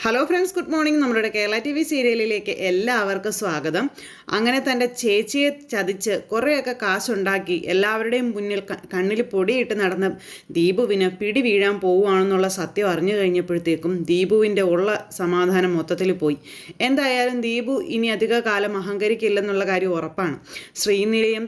Hello friends, good morning. നമ്മുടെ Kerala T V സീരിയലിലേക്ക് എല്ലാവർക്കും സ്വാഗതം. അങ്ങനെ തൻ്റെ ചേച്ചിയെ ചതിച്ച് കുറേയൊക്കെ കാശുണ്ടാക്കി എല്ലാവരുടെയും മുന്നിൽ കണ്ണിൽ പൊടിയിട്ട് നടന്ന ദീപുവിന് പിടി വീഴാൻ പോവുകയാണെന്നുള്ള സത്യം അറിഞ്ഞു കഴിഞ്ഞപ്പോഴത്തേക്കും ദീപുവിൻ്റെ ഉള്ള സമാധാനം മൊത്തത്തിൽ പോയി. എന്തായാലും ദീപു ഇനി അധിക കാലം അഹങ്കരിക്കില്ലെന്നുള്ള കാര്യം ഉറപ്പാണ്. ശ്രീനിലയം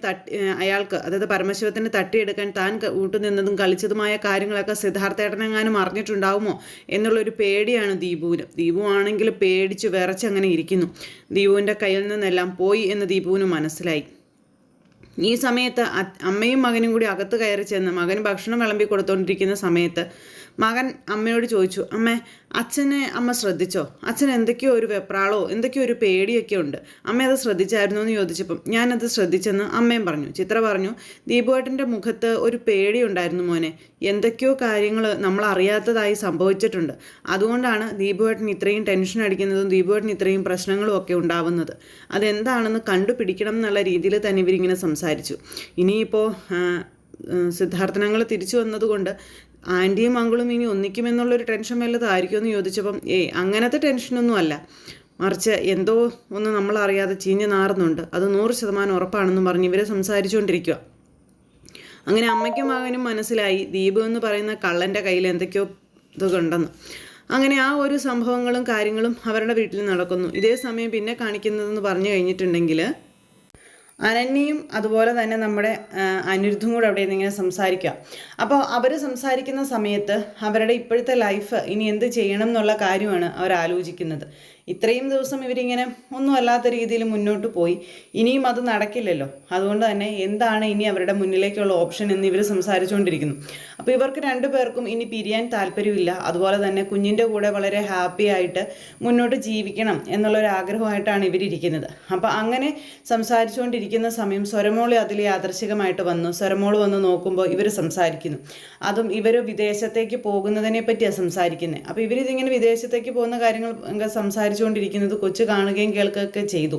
അയാൾക്ക്, അതായത് പരമശിവത്തിന് തട്ടിയെടുക്കാൻ താൻ കൂട്ടുനിന്നതും കളിച്ചതുമായ കാര്യങ്ങളൊക്കെ സിദ്ധാർത്ഥേട്ടനെങ്ങാനും അറിഞ്ഞിട്ടുണ്ടാവുമോ എന്നുള്ളൊരു പേടിയാണ് ദീപുവിന്. ദീപു ആണെങ്കിൽ പേടിച്ച് വിറച്ചങ്ങനെ ഇരിക്കുന്നു. ദീപുവിൻ്റെ കയ്യിൽ നിന്നെല്ലാം പോയി എന്ന് ദീപുവിന് മനസ്സിലായി. ഈ സമയത്ത് അമ്മയും മകനും കൂടി അകത്ത് കയറി ചെന്ന് മകന് ഭക്ഷണം വിളമ്പി കൊടുത്തുകൊണ്ടിരിക്കുന്ന സമയത്ത് മകൻ അമ്മയോട് ചോദിച്ചു, അമ്മേ, അച്ഛനെ അമ്മ ശ്രദ്ധിച്ചോ? അച്ഛൻ എന്തൊക്കെയോ ഒരു വെപ്രാളോ എന്തൊക്കെയോ ഒരു പേടിയൊക്കെ ഉണ്ട്. അമ്മ അത് ശ്രദ്ധിച്ചായിരുന്നു എന്ന് ചോദിച്ചപ്പം ഞാനത് ശ്രദ്ധിച്ചെന്ന് അമ്മയും പറഞ്ഞു. ചിത്ര പറഞ്ഞു, ദീപുവേട്ടൻ്റെ മുഖത്ത് ഒരു പേടി ഉണ്ടായിരുന്നു മോനെ. എന്തൊക്കെയോ കാര്യങ്ങൾ നമ്മൾ അറിയാത്തതായി സംഭവിച്ചിട്ടുണ്ട്. അതുകൊണ്ടാണ് ദീപുവേട്ടൻ ഇത്രയും ടെൻഷൻ അടിക്കുന്നതും ദീപുവേട്ടൻ ഇത്രയും പ്രശ്നങ്ങളും ഒക്കെ ഉണ്ടാവുന്നത്. അതെന്താണെന്ന് കണ്ടുപിടിക്കണം എന്നുള്ള രീതിയിൽ തന്നെ ഇവരിങ്ങനെ സംസാരിച്ചു. ഇനിയിപ്പോൾ സിദ്ധാർത്ഥനങ്ങൾ തിരിച്ചു വന്നതുകൊണ്ട് ആൻറ്റിയും അങ്കിളും ഇനി ഒന്നിക്കുമെന്നുള്ളൊരു ടെൻഷൻ വല്ലതായിരിക്കുമോ എന്ന് ചോദിച്ചപ്പം അങ്ങനത്തെ ടെൻഷനൊന്നും അല്ല, മറിച്ച് എന്തോ ഒന്ന് നമ്മളറിയാതെ ചീഞ്ഞ് നാറുന്നുണ്ട്, അത് 100% ഉറപ്പാണെന്നും പറഞ്ഞ് ഇവരെ സംസാരിച്ചുകൊണ്ടിരിക്കുക. അങ്ങനെ അമ്മയ്ക്കും മകനും മനസ്സിലായി ദീപു എന്ന് പറയുന്ന കള്ളൻ്റെ കയ്യിൽ എന്തൊക്കെയോ ഇതൊക്കെ ഉണ്ടെന്ന്. അങ്ങനെ ആ ഒരു സംഭവങ്ങളും കാര്യങ്ങളും അവരുടെ വീട്ടിൽ നടക്കുന്നു. ഇതേ സമയം പിന്നെ കാണിക്കുന്നതെന്ന് പറഞ്ഞു കഴിഞ്ഞിട്ടുണ്ടെങ്കിൽ അനന്യയും അതുപോലെ തന്നെ നമ്മുടെ അനിരുദ്ധും കൂടെ അവിടെ ഇങ്ങനെ സംസാരിക്കുക. അപ്പോൾ അവർ സംസാരിക്കുന്ന സമയത്ത് അവരുടെ ഇപ്പോഴത്തെ ലൈഫ് ഇനി എന്ത് ചെയ്യണം എന്നുള്ള കാര്യമാണ് അവർ ആലോചിക്കുന്നത്. ഇത്രയും ദിവസം ഇവരിങ്ങനെ ഒന്നും അല്ലാത്ത രീതിയിൽ മുന്നോട്ട് പോയി, ഇനിയും അത് നടക്കില്ലല്ലോ. അതുകൊണ്ട് തന്നെ എന്താണ് ഇനി അവരുടെ മുന്നിലേക്കുള്ള ഓപ്ഷൻ എന്ന് ഇവർ സംസാരിച്ചുകൊണ്ടിരിക്കുന്നു. അപ്പോൾ ഇവർക്ക് രണ്ടുപേർക്കും ഇനി പിരിയാൻ താല്പര്യമില്ല. അതുപോലെ തന്നെ കുഞ്ഞിൻ്റെ കൂടെ വളരെ ഹാപ്പി ആയിട്ട് മുന്നോട്ട് ജീവിക്കണം എന്നുള്ളൊരാഗ്രഹമായിട്ടാണ് ഇവരിയ്ക്കുന്നത്. അപ്പോൾ അങ്ങനെ സംസാരിച്ചുകൊണ്ടിരിക്കുന്ന സമയം സ്വരമോള് അതിൽ യാദൃശികമായിട്ട് വന്നു. സ്വരമോള് വന്ന് നോക്കുമ്പോൾ ഇവർ സംസാരിക്കുന്നു. അതും ഇവർ വിദേശത്തേക്ക് പോകുന്നതിനെ പറ്റിയാണ് സംസാരിക്കുന്നത്. അപ്പോൾ ഇവരിതിങ്ങനെ വിദേശത്തേക്ക് പോകുന്ന കാര്യങ്ങൾ സംസാരിച്ചുകൊണ്ടിരിക്കുന്നത് കൊച്ചു കാണുകയും കേൾക്കുകയൊക്കെ ചെയ്തു.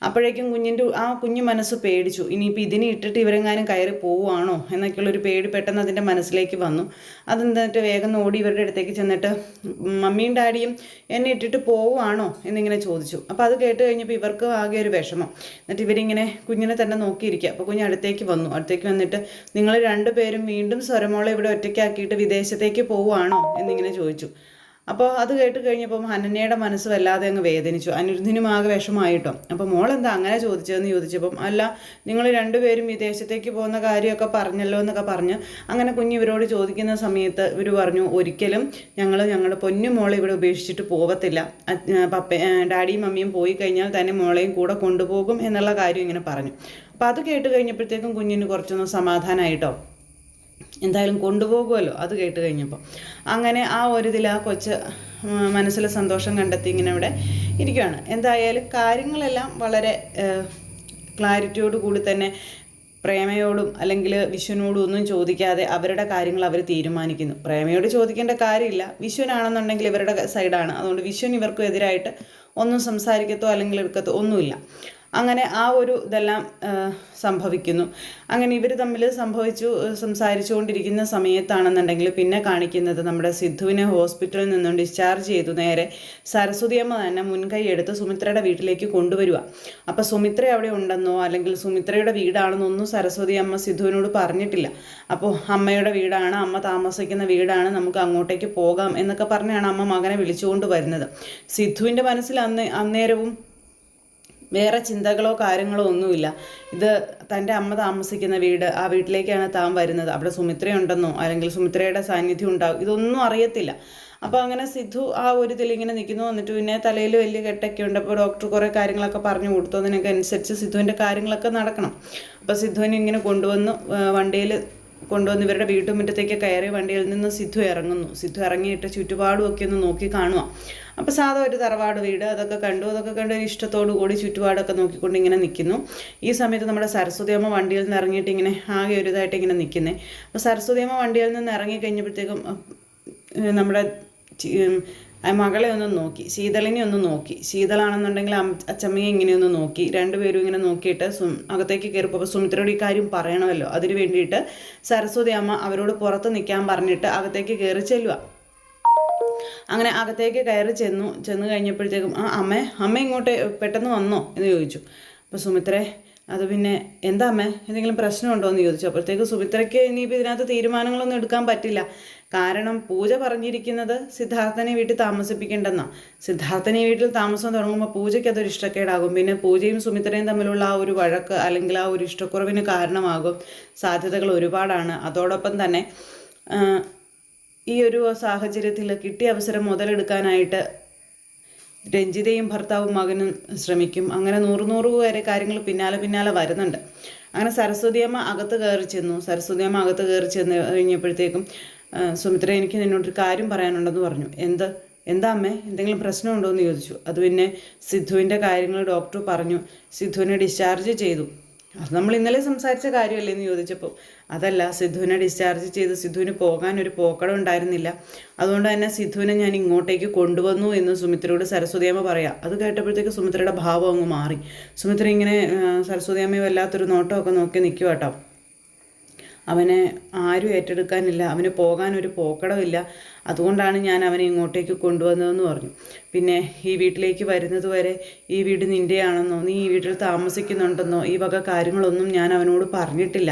അപ്പോഴേക്കും കുഞ്ഞു മനസ്സ് പേടിച്ചു. ഇനിയിപ്പോൾ ഇതിനെ ഇട്ടിട്ട് ഇവരെങ്ങാനും കയറി പോവുകയാണോ എന്നൊക്കെയുള്ളൊരു പേടി പെട്ടെന്ന് അതിൻ്റെ മനസ്സിലേക്ക് വന്നു. അതെന്നിട്ട് വേഗം ഓടി ഇവരുടെ അടുത്തേക്ക് ചെന്നിട്ട് മമ്മിയും ഡാഡിയും എന്നെ ഇട്ടിട്ട് പോവുകയാണോ എന്നിങ്ങനെ ചോദിച്ചു. അപ്പോൾ അത് കേട്ട് കഴിഞ്ഞപ്പോൾ ഇവർക്ക് ആകെ ഒരു വിഷമം. എന്നിട്ട് ഇവരിങ്ങനെ കുഞ്ഞിനെ തന്നെ നോക്കിയിരിക്കുക. അപ്പോൾ കുഞ്ഞ് അടുത്തേക്ക് വന്നിട്ട് നിങ്ങൾ രണ്ടുപേരും വീണ്ടും സ്വരമോളെ ഇവിടെ ഒറ്റയ്ക്കാക്കിയിട്ട് വിദേശത്തേക്ക് പോവുകയാണോ എന്നിങ്ങനെ ചോദിച്ചു. അപ്പോൾ അത് കേട്ട് കഴിഞ്ഞപ്പം അനന്യയുടെ മനസ്സ് വല്ലാതെ അങ്ങ് വേദനിച്ചു. അനിരുദ്ധിനും ആകെ വിഷമായിട്ടോ. അപ്പോൾ മോളെന്താ അങ്ങനെ ചോദിച്ചതെന്ന് ചോദിച്ചപ്പം, അല്ല, നിങ്ങൾ രണ്ടുപേരും വിദേശത്തേക്ക് പോകുന്ന കാര്യമൊക്കെ പറഞ്ഞല്ലോ എന്നൊക്കെ പറഞ്ഞ് അങ്ങനെ കുഞ്ഞ് ഇവരോട് ചോദിക്കുന്ന സമയത്ത് ഇവർ പറഞ്ഞു, ഒരിക്കലും ഞങ്ങളുടെ പൊന്നു മോളെ ഇവിടെ ഉപേക്ഷിച്ചിട്ട് പോകത്തില്ല. ഡാഡിയും മമ്മിയും പോയി കഴിഞ്ഞാൽ തന്നെ മോളെയും കൂടെ കൊണ്ടുപോകും എന്നുള്ള കാര്യം ഇങ്ങനെ പറഞ്ഞു. അപ്പോൾ അത് കേട്ട് കഴിഞ്ഞപ്പോഴത്തേക്കും കുഞ്ഞിന് കുറച്ചൊന്ന് സമാധാനമായിട്ടോ. എന്തായാലും കൊണ്ടുപോകുമല്ലോ അത് കേട്ട് കഴിഞ്ഞപ്പോൾ. അങ്ങനെ ആ ഒരു ഇതിൽ ആ കൊച്ച് മനസ്സിൽ സന്തോഷം കണ്ടെത്തി ഇങ്ങനെ ഇവിടെ ഇരിക്കുകയാണ്. എന്തായാലും കാര്യങ്ങളെല്ലാം വളരെ ക്ലാരിറ്റിയോട് കൂടി തന്നെ പ്രേമയോടും അല്ലെങ്കിൽ വിശ്വനോടും ഒന്നും ചോദിക്കാതെ അവരുടെ കാര്യങ്ങൾ അവർ തീരുമാനിക്കുന്നു. പ്രേമയോട് ചോദിക്കേണ്ട കാര്യമില്ല, വിശ്വനാണെന്നുണ്ടെങ്കിൽ ഇവരുടെ സൈഡാണ്. അതുകൊണ്ട് വിശ്വൻ ഇവർക്കും എതിരായിട്ട് ഒന്നും സംസാരിക്കത്തോ അല്ലെങ്കിൽ എടുക്കത്തോ ഒന്നുമില്ല. അങ്ങനെ ആ ഒരു ഇതെല്ലാം സംഭവിക്കുന്നു. അങ്ങനെ ഇവർ തമ്മിൽ സംസാരിച്ചുകൊണ്ടിരിക്കുന്ന സമയത്താണെന്നുണ്ടെങ്കിൽ പിന്നെ കാണിക്കുന്നത് നമ്മുടെ സിദ്ധുവിനെ ഹോസ്പിറ്റലിൽ നിന്നും ഡിസ്ചാർജ് ചെയ്തു നേരെ സരസ്വതി അമ്മ തന്നെ മുൻകൈ എടുത്ത് സുമിത്രയുടെ വീട്ടിലേക്ക് കൊണ്ടുവരിക. അപ്പോൾ സുമിത്ര അവിടെ ഉണ്ടെന്നോ അല്ലെങ്കിൽ സുമിത്രയുടെ വീടാണെന്നോ ഒന്നും സരസ്വതി അമ്മ സിദ്ധുവിനോട് പറഞ്ഞിട്ടില്ല. അപ്പോൾ അമ്മയുടെ വീടാണ്, അമ്മ താമസിക്കുന്ന വീടാണ്, നമുക്ക് അങ്ങോട്ടേക്ക് പോകാം എന്നൊക്കെ പറഞ്ഞാണ് അമ്മ മകനെ വിളിച്ചുകൊണ്ട് വരുന്നത്. സിദ്ധുവിൻ്റെ മനസ്സിൽ അന്നേരവും വേറെ ചിന്തകളോ കാര്യങ്ങളോ ഒന്നുമില്ല. ഇത് തൻ്റെ അമ്മ താമസിക്കുന്ന വീട്, ആ വീട്ടിലേക്കാണ് താൻ വരുന്നത്, അവിടെ സുമിത്രയുണ്ടെന്നോ അല്ലെങ്കിൽ സുമിത്രയുടെ സാന്നിധ്യം ഉണ്ടാവും, ഇതൊന്നും അറിയത്തില്ല. അപ്പോൾ അങ്ങനെ സിദ്ധു ആ ഒരു ഇതിലിങ്ങനെ നിൽക്കുന്നു. വന്നിട്ട് പിന്നെ തലയിൽ വലിയ കെട്ടൊക്കെ ഉണ്ട്. അപ്പോൾ ഡോക്ടർ കുറേ കാര്യങ്ങളൊക്കെ പറഞ്ഞു കൊടുത്തു. അതിനൊക്കെ അനുസരിച്ച് സിദ്ധുവിൻ്റെ കാര്യങ്ങളൊക്കെ നടക്കണം. അപ്പോൾ സിദ്ധുവിനെ ഇങ്ങനെ വണ്ടിയിൽ കൊണ്ടുവന്ന് ഇവരുടെ വീട്ടുമുറ്റത്തേക്ക് കയറി വണ്ടിയിൽ നിന്ന് സിദ്ധു ഇറങ്ങുന്നു. സിദ്ധു ഇറങ്ങിയിട്ട് ചുറ്റുപാടും ഒക്കെ ഒന്ന് നോക്കി കാണുക. അപ്പോൾ സാധാ ഒരു തറവാട് വീട്, അതൊക്കെ കണ്ട് ഒരു ഇഷ്ടത്തോടു കൂടി ചുറ്റുപാടൊക്കെ നോക്കിക്കൊണ്ട് ഇങ്ങനെ നിൽക്കുന്നു. ഈ സമയത്ത് നമ്മുടെ സരസ്വതി അമ്മ വണ്ടിയിൽ നിന്ന് ഇറങ്ങിയിട്ട് ഇങ്ങനെ ആകെ ഒരു ഇതായിട്ട് ഇങ്ങനെ നിൽക്കുന്നത്. അപ്പോൾ സരസ്വതി അമ്മ വണ്ടിയിൽ നിന്ന് ഇറങ്ങി കഴിഞ്ഞപ്പോഴത്തേക്കും നമ്മുടെ മകളെ ഒന്ന് നോക്കി, ശീതളിനെ ഒന്ന് നോക്കി. ശീതളാണെന്നുണ്ടെങ്കിൽ അച്ചമ്മയെ ഇങ്ങനെയൊന്ന് നോക്കി. രണ്ടുപേരും ഇങ്ങനെ നോക്കിയിട്ട് അകത്തേക്ക് കയറിപ്പോൾ സുമിത്രയോട് ഈ കാര്യം പറയണമല്ലോ. അതിന് വേണ്ടിയിട്ട് സരസ്വതി അമ്മ അവരോട് പുറത്ത് നിൽക്കാൻ പറഞ്ഞിട്ട് അകത്തേക്ക് കയറി ചെല്ലുക. അങ്ങനെ അകത്തേക്ക് കയറി ചെന്ന് കഴിഞ്ഞപ്പോഴത്തേക്കും അമ്മ ഇങ്ങോട്ട് പെട്ടെന്ന് വന്നോ എന്ന് ചോദിച്ചു. അപ്പോൾ സുമിത്രേ അത് പിന്നെ എന്താ അമ്മേ എന്തെങ്കിലും പ്രശ്നമുണ്ടോ എന്ന് ചോദിച്ചു. അപ്പോഴത്തേക്ക് സുമിത്രയ്ക്ക് ഇനിയിപ്പോൾ ഇതിനകത്ത് തീരുമാനങ്ങളൊന്നും എടുക്കാൻ പറ്റില്ല. കാരണം പൂജ പറഞ്ഞിരിക്കുന്നത് സിദ്ധാർത്ഥനെ വീട്ടിൽ താമസിപ്പിക്കേണ്ടെന്നാണ്. സിദ്ധാർത്ഥനെ വീട്ടിൽ താമസം തുടങ്ങുമ്പോൾ പൂജയ്ക്ക് അതൊരു ഇഷ്ടക്കേടാകും. പിന്നെ പൂജയും സുമിത്രയും തമ്മിലുള്ള ആ ഒരു വഴക്ക് അല്ലെങ്കിൽ ആ ഒരു ഇഷ്ടക്കുറവിന് കാരണമാകും. സാധ്യതകൾ ഒരുപാടാണ്. അതോടൊപ്പം തന്നെ ഈ ഒരു സാഹചര്യത്തിൽ കിട്ടിയ അവസരം മുതലെടുക്കാനായിട്ട് രഞ്ജിതയും ഭർത്താവും മകനും ശ്രമിക്കും. അങ്ങനെ നൂറ് വരെ കാര്യങ്ങൾ പിന്നാലെ വരുന്നുണ്ട്. അങ്ങനെ സരസ്വതി അമ്മ അകത്ത് കയറി ചെന്ന് കഴിഞ്ഞപ്പോഴത്തേക്കും സുമിത്ര എനിക്ക് നിന്നോടൊരു കാര്യം പറയാനുണ്ടെന്ന് പറഞ്ഞു. എന്താ അമ്മേ എന്തെങ്കിലും പ്രശ്നമുണ്ടോ എന്ന് ചോദിച്ചു. അത് പിന്നെ സിദ്ധുവിൻ്റെ കാര്യങ്ങൾ ഡോക്ടർ പറഞ്ഞു, സിദ്ധുവിനെ ഡിസ്ചാർജ് ചെയ്തു. അത് നമ്മൾ ഇന്നലെ സംസാരിച്ച കാര്യമല്ലേ എന്ന് ചോദിച്ചപ്പോൾ അതല്ല, സിദ്ധുവിനെ ഡിസ്ചാർജ് ചെയ്ത് സിദ്ധുവിന് പോകാൻ ഒരു പോക്കടം ഉണ്ടായിരുന്നില്ല. അതുകൊണ്ട് തന്നെ സിദ്ധുവിനെ ഞാൻ ഇങ്ങോട്ടേക്ക് കൊണ്ടുവന്നു എന്ന് സുമിത്രയോട് സരസ്വതിയമ്മ പറയാം. അത് കേട്ടപ്പോഴത്തേക്ക് സുമിത്രയുടെ ഭാവം അങ്ങ് മാറി. സുമിത്ര ഇങ്ങനെ സരസ്വതിയമ്മയെ വല്ലാത്തൊരു നോട്ടമൊക്കെ നോക്കി നിൽക്കുക കേട്ടോ. അവനെ ആരും ഏറ്റെടുക്കാനില്ല, അവന് പോകാനൊരു പോക്കടമില്ല, അതുകൊണ്ടാണ് ഞാൻ അവനെ ഇങ്ങോട്ടേക്ക് കൊണ്ടുവന്നതെന്ന് പറഞ്ഞു. പിന്നെ ഈ വീട്ടിലേക്ക് വരുന്നത് വരെ ഈ വീട് നിൻ്റെയാണെന്നോ നീ ഈ വീട്ടിൽ താമസിക്കുന്നുണ്ടെന്നോ ഈ വക കാര്യങ്ങളൊന്നും ഞാൻ അവനോട് പറഞ്ഞിട്ടില്ല.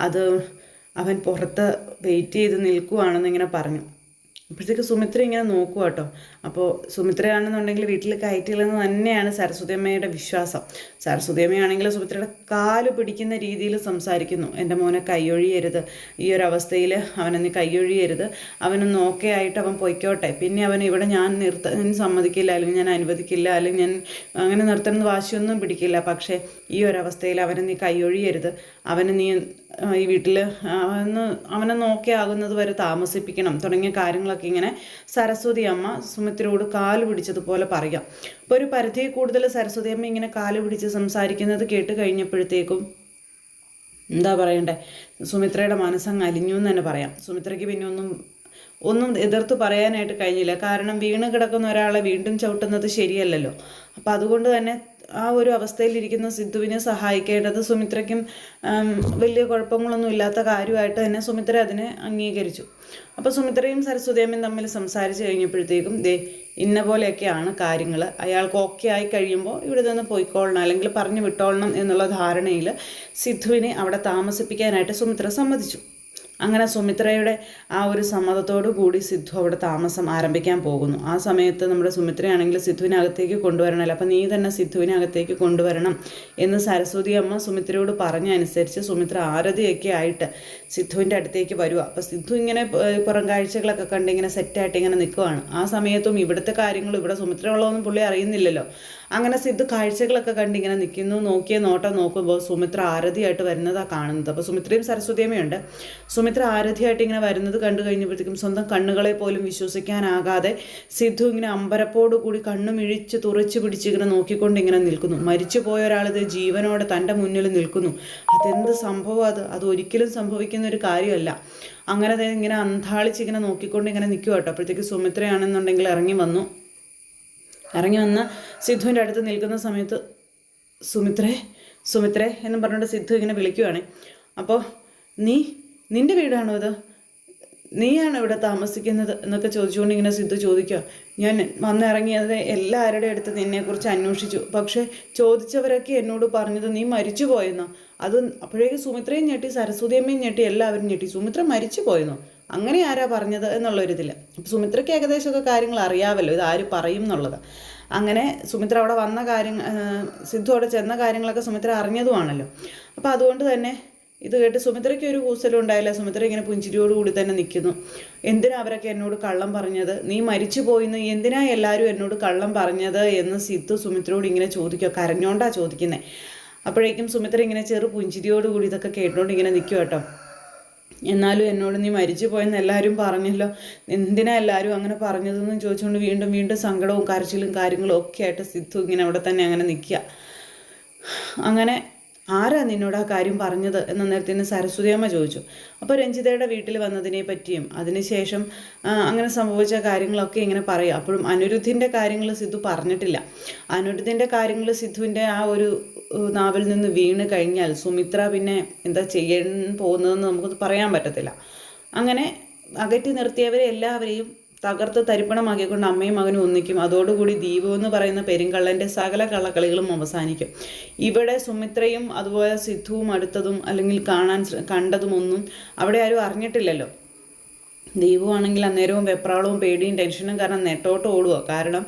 അത് അവൻ പുറത്ത് വെയിറ്റ് ചെയ്ത് നിൽക്കുവാണെന്ന് ഇങ്ങനെ പറഞ്ഞു. അപ്പോഴത്തേക്ക് സുമിത്ര ഇങ്ങനെ നോക്കുക കേട്ടോ. അപ്പോൾ സുമിത്രയാണെന്നുണ്ടെങ്കിൽ വീട്ടിൽ കയറ്റില്ലെന്ന് തന്നെയാണ് സരസ്വതിയമ്മയുടെ വിശ്വാസം. സരസ്വതിയമ്മയാണെങ്കിൽ സുമിത്രയുടെ കാല് പിടിക്കുന്ന രീതിയിൽ സംസാരിക്കുന്നു. എൻ്റെ മോനെ കൈയൊഴിയരുത്, ഈ ഒരു അവസ്ഥയിൽ അവനെന്ന് കൈയൊഴിയരുത്, അവനൊന്ന് ഓക്കെ ആയിട്ട് അവൻ പൊയ്ക്കോട്ടെ, പിന്നെ അവൻ ഇവിടെ ഞാൻ സമ്മതിക്കില്ല, അല്ലെങ്കിൽ ഞാൻ അനുവദിക്കില്ല, അല്ലെങ്കിൽ ഞാൻ അങ്ങനെ നിർത്തണമെന്ന് വാശിയൊന്നും പിടിക്കില്ല. പക്ഷേ ഈ ഒരവസ്ഥയിൽ അവനെ നീ കൈയൊഴിയരുത്, അവന് നീ ഈ വീട്ടിൽ അവനെ ഓക്കെ ആകുന്നത് വരെ താമസിപ്പിക്കണം തുടങ്ങിയ കാര്യങ്ങളൊക്കെ ഇങ്ങനെ സരസ്വതി അമ്മ സുമിത്രയോട് കാല് പിടിച്ചതുപോലെ പറയാം. അപ്പോൾ ഒരു പരിധിയിൽ കൂടുതൽ സരസ്വതി അമ്മ ഇങ്ങനെ കാല് പിടിച്ച് സംസാരിക്കുന്നത് കേട്ട് കഴിഞ്ഞപ്പോഴത്തേക്കും എന്താ പറയണ്ടേ, സുമിത്രയുടെ മനസ്സങ്ങ് അലിഞ്ഞു എന്ന് തന്നെ പറയാം. സുമിത്രയ്ക്ക് പിന്നെ ഒന്നും എതിർത്ത് പറയാനായിട്ട് കഴിഞ്ഞില്ല. കാരണം വീണ് കിടക്കുന്ന ഒരാളെ വീണ്ടും ചവിട്ടുന്നത് ശരിയല്ലല്ലോ. അപ്പം അതുകൊണ്ട് തന്നെ ആ ഒരു അവസ്ഥയിലിരിക്കുന്ന സിദ്ധുവിനെ സഹായിക്കേണ്ടത് സുമിത്രയ്ക്കും വലിയ കുഴപ്പങ്ങളൊന്നും ഇല്ലാത്ത കാര്യമായിട്ട് തന്നെ സുമിത്ര അതിനെ അംഗീകരിച്ചു. അപ്പോൾ സുമിത്രയും സരസ്വതിയമ്മയും തമ്മിൽ സംസാരിച്ച് കഴിഞ്ഞപ്പോഴത്തേക്കും ഇന്ന പോലെയൊക്കെയാണ് കാര്യങ്ങൾ, അയാൾക്ക് ഓക്കെ ആയി കഴിയുമ്പോൾ ഇവിടെ നിന്ന് പോയിക്കോളണം അല്ലെങ്കിൽ പറഞ്ഞു വിട്ടോളണം എന്നുള്ള ധാരണയിൽ സിദ്ധുവിനെ അവിടെ താമസിപ്പിക്കാനായിട്ട് സുമിത്ര സമ്മതിച്ചു. അങ്ങനെ സുമിത്രയുടെ ആ ഒരു സമ്മതത്തോടു കൂടി സിദ്ധു അവിടെ താമസം ആരംഭിക്കാൻ പോകുന്നു. ആ സമയത്ത് നമ്മുടെ സുമിത്രയാണെങ്കിൽ സിദ്ധുവിനെ അകത്തേക്ക് കൊണ്ടുവരണമല്ലോ, അപ്പം നീ തന്നെ സിദ്ധുവിനെ അകത്തേക്ക് കൊണ്ടുവരണം എന്ന് സരസ്വതി അമ്മ സുമിത്രയോട് പറഞ്ഞ അനുസരിച്ച് സുമിത്ര ആരതിയൊക്കെ ആയിട്ട് സിദ്ധുവിൻ്റെ അടുത്തേക്ക് വരിക. അപ്പോൾ സിദ്ധു ഇങ്ങനെ പുറം കാഴ്ചകളൊക്കെ കണ്ട് ഇങ്ങനെ സെറ്റായിട്ട് ഇങ്ങനെ നിൽക്കുവാണ്. ആ സമയത്തും ഇവിടുത്തെ കാര്യങ്ങൾ ഇവിടെ സുമിത്ര ഉള്ളതൊന്നും പുള്ളി അറിയുന്നില്ലല്ലോ. അങ്ങനെ സിദ്ധു കാഴ്ചകളൊക്കെ കണ്ട് ഇങ്ങനെ നിൽക്കുന്നു. നോക്കിയ നോട്ടം നോക്കുമ്പോൾ സുമിത്ര ആരതിയായിട്ട് വരുന്നതാണ് കാണുന്നത്. അപ്പോൾ സുമിത്രയും സരസ്വതിയമ്മയുണ്ട്. സുമിത്ര ആരതിയായിട്ട് ഇങ്ങനെ വരുന്നത് കണ്ടു കഴിഞ്ഞപ്പോഴത്തേക്കും സ്വന്തം കണ്ണുകളെ പോലും വിശ്വസിക്കാനാകാതെ സിദ്ധു ഇങ്ങനെ അമ്പരപ്പോടുകൂടി കണ്ണുമിഴിച്ച് തുറച്ച് പിടിച്ച് ഇങ്ങനെ നോക്കിക്കൊണ്ട് ഇങ്ങനെ നിൽക്കുന്നു. മരിച്ചു പോയ ഒരാളിത് ജീവനോടെ തൻ്റെ മുന്നിൽ നിൽക്കുന്നു. അതെന്ത് സംഭവം, അത് ഒരിക്കലും സംഭവിക്കുന്ന ഒരു കാര്യമല്ല. അങ്ങനെ ഇങ്ങനെ അന്താളിച്ച് ഇങ്ങനെ നോക്കിക്കൊണ്ട് ഇങ്ങനെ നിൽക്കുക കേട്ടോ. അപ്പോഴത്തേക്ക് സുമിത്രയാണെന്നുണ്ടെങ്കിൽ ഇറങ്ങി വന്ന് സിദ്ധുവിൻ്റെ അടുത്ത് നിൽക്കുന്ന സമയത്ത് സുമിത്രേ എന്നും പറഞ്ഞുകൊണ്ട് സിദ്ധു ഇങ്ങനെ വിളിക്കുവാണ്. അപ്പോൾ നിൻ്റെ വീടാണോ ഇത്, നീയാണ് ഇവിടെ താമസിക്കുന്നത് എന്നൊക്കെ ചോദിച്ചുകൊണ്ട് ഇങ്ങനെ സിദ്ധു ചോദിക്കുക. ഞാൻ വന്നിറങ്ങിയത് എല്ലാവരുടെ അടുത്ത് നിന്നെക്കുറിച്ച് അന്വേഷിച്ചു, പക്ഷേ ചോദിച്ചവരൊക്കെ എന്നോട് പറഞ്ഞത് നീ മരിച്ചു പോയെന്നോ. അത് അപ്പോഴേക്കും സുമിത്രയും ഞെട്ടി, സരസ്വതിയമ്മയും ഞെട്ടി, എല്ലാവരും ഞെട്ടി. സുമിത്ര മരിച്ചു പോയെന്നോ, അങ്ങനെ ആരാ പറഞ്ഞത് എന്നുള്ളൊരിതില്ല. അപ്പോൾ സുമിത്രയ്ക്ക് ഏകദേശമൊക്കെ കാര്യങ്ങൾ അറിയാമല്ലോ, ഇത് ആര് പറയും എന്നുള്ളത്. അങ്ങനെ സുമിത്ര അവിടെ വന്ന സിദ്ധു അവിടെ ചെന്ന കാര്യങ്ങളൊക്കെ സുമിത്ര അറിഞ്ഞതുമാണല്ലോ. അപ്പോൾ അതുകൊണ്ട് തന്നെ ഇത് കേട്ട് സുമിത്രയ്ക്ക് ഒരു കൂസലും ഉണ്ടായില്ല. സുമിത്ര ഇങ്ങനെ പുഞ്ചിരിയോടുകൂടി തന്നെ നിൽക്കുന്നു. എന്തിനാ അവരൊക്കെ എന്നോട് കള്ളം പറഞ്ഞത്, നീ മരിച്ചു പോയിന്ന് എന്തിനാ എല്ലാവരും എന്നോട് കള്ളം പറഞ്ഞത് എന്ന് സിദ്ധു സുമിത്രയോട് ഇങ്ങനെ ചോദിക്കുക. കരഞ്ഞോണ്ടാ ചോദിക്കുന്നത്. അപ്പോഴേക്കും സുമിത്ര ഇങ്ങനെ ചെറു പുഞ്ചിരിയോടുകൂടി ഇതൊക്കെ കേട്ടോണ്ട് ഇങ്ങനെ നിൽക്കുക കേട്ടോ. എന്നാലും എന്നോട് നീ മരിച്ചു പോയെന്ന് എല്ലാവരും പറഞ്ഞല്ലോ, എന്തിനാ എല്ലാവരും അങ്ങനെ പറഞ്ഞതെന്ന് ചോദിച്ചുകൊണ്ട് വീണ്ടും സങ്കടവും കരച്ചിലും കാര്യങ്ങളും ഒക്കെ ആയിട്ട് സിദ്ധു ഇങ്ങനെ അവിടെ തന്നെ അങ്ങനെ നിൽക്കുക. അങ്ങനെ ആരാ നിന്നോട് ആ കാര്യം പറഞ്ഞത് എന്ന നേരത്തിന് സരസ്വതിയമ്മ ചോദിച്ചു. അപ്പോൾ രഞ്ജിതയുടെ വീട്ടിൽ വന്നതിനെ പറ്റിയും അതിനുശേഷം അങ്ങനെ സംഭവിച്ച കാര്യങ്ങളൊക്കെ ഇങ്ങനെ പറയും. അപ്പോഴും അനിരുദ്ധിൻ്റെ കാര്യങ്ങൾ സിദ്ധു പറഞ്ഞിട്ടില്ല. അനിരുദ്ധിൻ്റെ കാര്യങ്ങൾ സിദ്ധുവിൻ്റെ ആ ഒരു നാവിൽ നിന്ന് വീണ് കഴിഞ്ഞാൽ സുമിത്ര പിന്നെ എന്താ ചെയ്യാൻ പോകുന്നതെന്ന് നമുക്കത് പറയാൻ പറ്റത്തില്ല. അങ്ങനെ അകറ്റി നിർത്തിയവരെ എല്ലാവരെയും തകർത്ത് തരിപ്പണമാക്കിക്കൊണ്ട് അമ്മയും മകനും ഒന്നിക്കും. അതോടുകൂടി ദീപു എന്ന് പറയുന്ന പെരുങ്കള്ളൻ്റെ സകല കള്ളക്കളികളും അവസാനിക്കും. ഇവിടെ സുമിത്രയും അതുപോലെ സിദ്ധുവും അടുത്തതും അല്ലെങ്കിൽ കണ്ടതുമൊന്നും അവിടെ ആരും അറിഞ്ഞിട്ടില്ലല്ലോ. ദീപു ആണെങ്കിൽ അന്നേരവും വെപ്രാളവും പേടിയും ടെൻഷനും കാരണം നെട്ടോട്ട് ഓടുക. കാരണം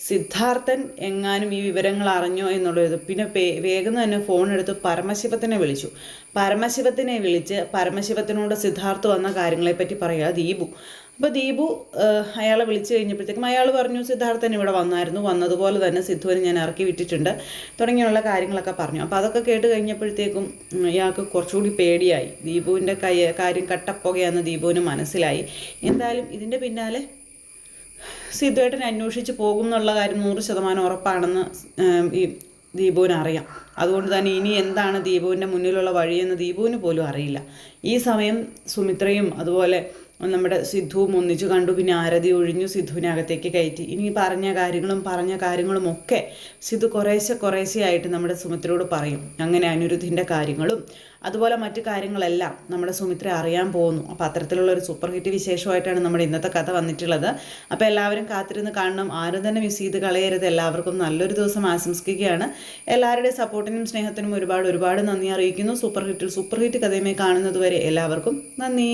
സിദ്ധാർത്ഥൻ എങ്ങാനും ഈ വിവരങ്ങൾ അറിഞ്ഞോ എന്നുള്ളത്. പിന്നെ വേഗം തന്നെ ഫോൺ എടുത്ത് പരമശിവത്തിനെ വിളിച്ചു. പരമശിവത്തിനെ വിളിച്ച് പരമശിവത്തിനോട് സിദ്ധാർത്ഥ് വന്ന കാര്യങ്ങളെപ്പറ്റി പറയുക ദീപു. അപ്പോൾ ദീപു അയാളെ വിളിച്ചു കഴിഞ്ഞപ്പോഴത്തേക്കും അയാൾ പറഞ്ഞു സിദ്ധാർത്ഥൻ ഇവിടെ വന്നായിരുന്നു, വന്നതുപോലെ തന്നെ സിദ്ധുവിനെ ഞാൻ ഇറക്കി വിട്ടിട്ടുണ്ട് തുടങ്ങിയുള്ള കാര്യങ്ങളൊക്കെ പറഞ്ഞു. അപ്പോൾ അതൊക്കെ കേട്ട് കഴിഞ്ഞപ്പോഴത്തേക്കും ഇയാൾക്ക് കുറച്ചുകൂടി പേടിയായി. ദീപുവിൻ്റെ കാര്യം കട്ടപ്പുകയാണെന്ന് ദീപുവിന് മനസ്സിലായി. എന്തായാലും ഇതിൻ്റെ പിന്നാലെ സിദ്ധുവേട്ടനെ അന്വേഷിച്ച് പോകും എന്നുള്ള കാര്യം 100% ഉറപ്പാണെന്ന് ഈ ദീപുവിന് അറിയാം. അതുകൊണ്ട് തന്നെ ഇനി എന്താണ് ദീപുവിൻ്റെ മുന്നിലുള്ള വഴിയെന്ന് ദീപുവിന് പോലും അറിയില്ല. ഈ സമയം സുമിത്രയും അതുപോലെ നമ്മുടെ സിദ്ധുവും ഒന്നിച്ചു കണ്ടു. പിന്നെ ആരതി ഒഴിഞ്ഞു സിദ്ധുവിനെ അകത്തേക്ക് കയറ്റി. ഇനി പറഞ്ഞ കാര്യങ്ങളും ഒക്കെ സിദ്ധു കുറേശ്ശെയായിട്ട് നമ്മുടെ സുമിത്രയോട് പറയും. അങ്ങനെ അനിരുദ്ധിൻ്റെ കാര്യങ്ങളും അതുപോലെ മറ്റു കാര്യങ്ങളെല്ലാം നമ്മുടെ സുമിത്ര അറിയാൻ പോകുന്നു. അപ്പോൾ അത്തരത്തിലുള്ളൊരു സൂപ്പർ ഹിറ്റ് വിശേഷമായിട്ടാണ് നമ്മുടെ ഇന്നത്തെ കഥ വന്നിട്ടുള്ളത്. അപ്പോൾ എല്ലാവരും കാത്തിരുന്ന് കാണണം. ആരും തന്നെ മിസ് ചെയ്ത് കളയരുത്. എല്ലാവർക്കും നല്ലൊരു ദിവസം ആശംസിക്കുകയാണ്. എല്ലാവരുടെയും സപ്പോർട്ടിനും സ്നേഹത്തിനും ഒരുപാട് നന്ദി അറിയിക്കുന്നു. സൂപ്പർ ഹിറ്റ് കഥയുമായി കാണുന്നത് വരെ എല്ലാവർക്കും നന്ദി.